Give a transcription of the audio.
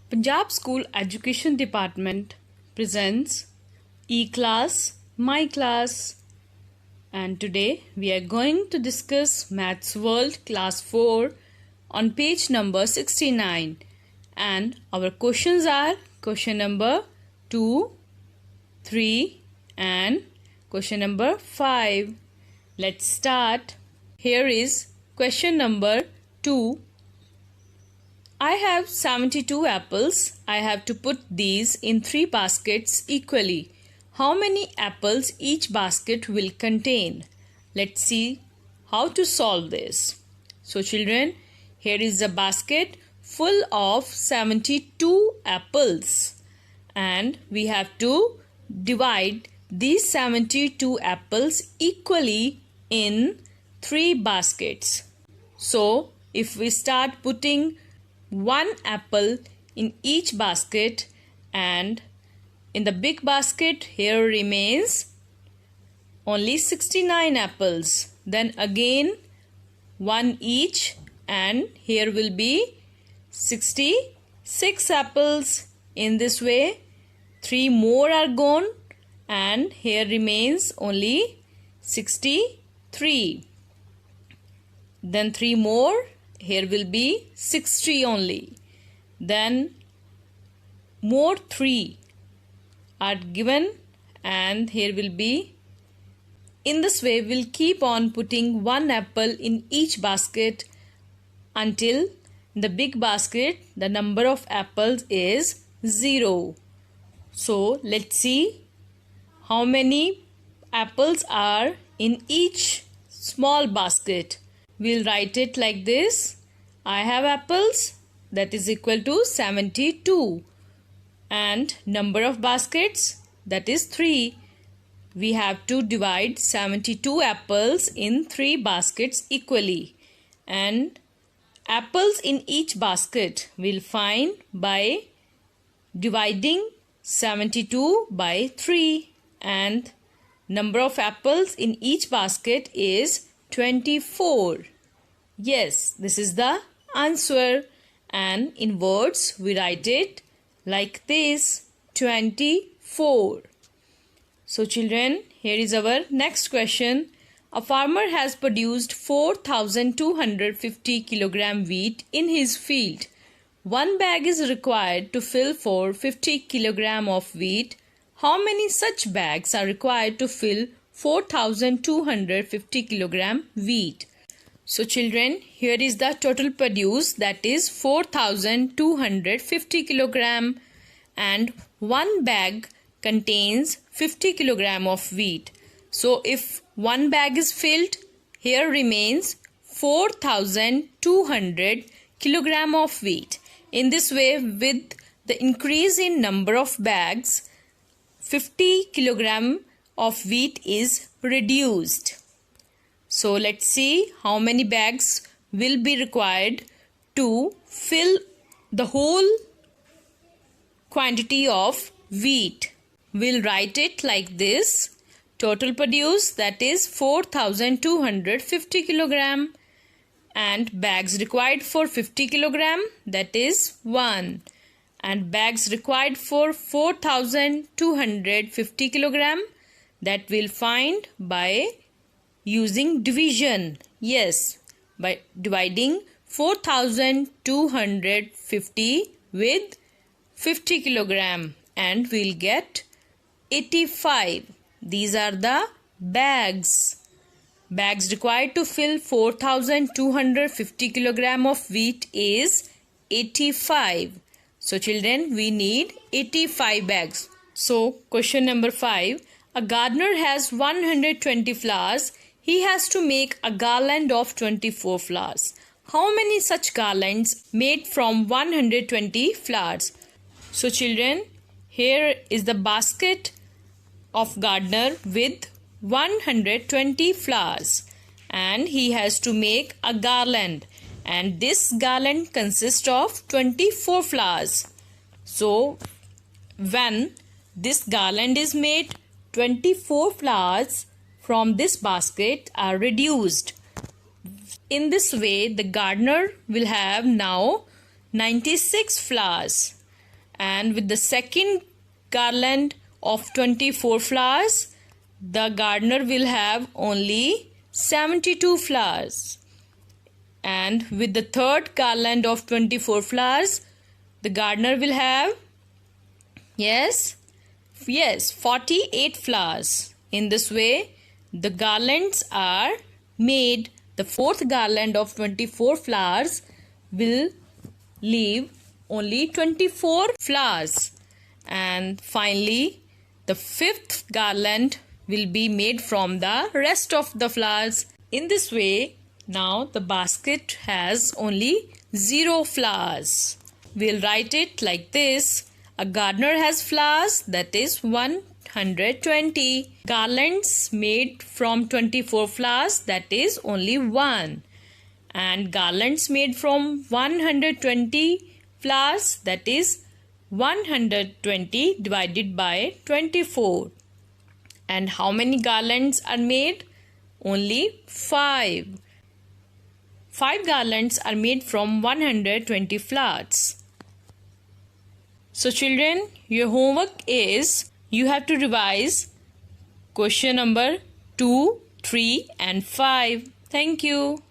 Punjab School Education Department presents E-Class, My Class, and today we are going to discuss Maths World Class 4 on page number 69, and our questions are question number 2, 3 and question number 5. Let's start. Here is question number 2. I have 72 apples. I have to put these in 3 baskets equally. How many apples each basket will contain? Let's see how to solve this. So children, here is a basket full of 72 apples, and we have to divide these 72 apples equally in 3 baskets. So if we start putting 1 apple in each basket, and in the big basket here remains only 69 apples, then again 1 each, and here will be 66 apples. In this way 3 more are gone and here remains only 63. Then 3 more, here will be 60 only. Then more 3 are given and here will be. In this way we'll keep on putting 1 apple in each basket until in the big basket the number of apples is 0. So let's see how many apples are in each small basket. We'll write it like this. I have apples, that is equal to 72, and number of baskets, that is 3. We have to divide 72 apples in 3 baskets equally, and apples in each basket we'll find by dividing 72 by 3, and number of apples in each basket is 24. Yes, this is the answer, and in words we write it like this, 24. So children, here is our next question. A farmer has produced 4,250 kilogram wheat in his field. 1 bag is required to fill for 50 kilogram of wheat. How many such bags are required to fill 4,250 kilogram wheat? So children, here is the total produce, that is 4,250 kilogram, and 1 bag contains 50 kilogram of wheat. So if 1 bag is filled, here remains 4,200 kilogram of wheat. In this way, with the increase in number of bags, 50 kilogram of wheat is reduced. So let's see how many bags will be required to fill the whole quantity of wheat. We'll write it like this. Total produce, that is 4,250 kilogram, and bags required for 50 kilogram, that is 1, and bags required for 4,250 kilogram, that we'll find by using division. Yes, by dividing 4,250 with 50 kilogram, and we'll get 85. These are the bags. Bags required to fill 4,250 kilogram of wheat is 85. So children, we need 85 bags. So question number 5. A gardener has 120 flowers. He has to make a garland of 24 flowers. How many such garlands made from 120 flowers? So children, here is the basket of gardener with 120 flowers, and he has to make a garland, and this garland consists of 24 flowers. So when this garland is made, 24 flowers from this basket are reduced. In this way the gardener will have now 96 flowers. and with the second garland of 24 flowers, the gardener will have only 72 flowers. And with the third garland of 24 flowers, the gardener will have, yes, 48 flowers. In this way, the garlands are made. The fourth garland of 24 flowers will leave only 24 flowers. And finally, the fifth garland will be made from the rest of the flowers. In this way, now the basket has only 0 flowers. We'll write it like this. A gardener has flowers, that is 120. Garlands made from 24 flowers, that is only 1. And garlands made from 120 flowers, that is 120 divided by 24. And how many garlands are made? Only 5. 5 garlands are made from 120 flowers. So children, your homework is you have to revise question number 2, 3 and 5. Thank you.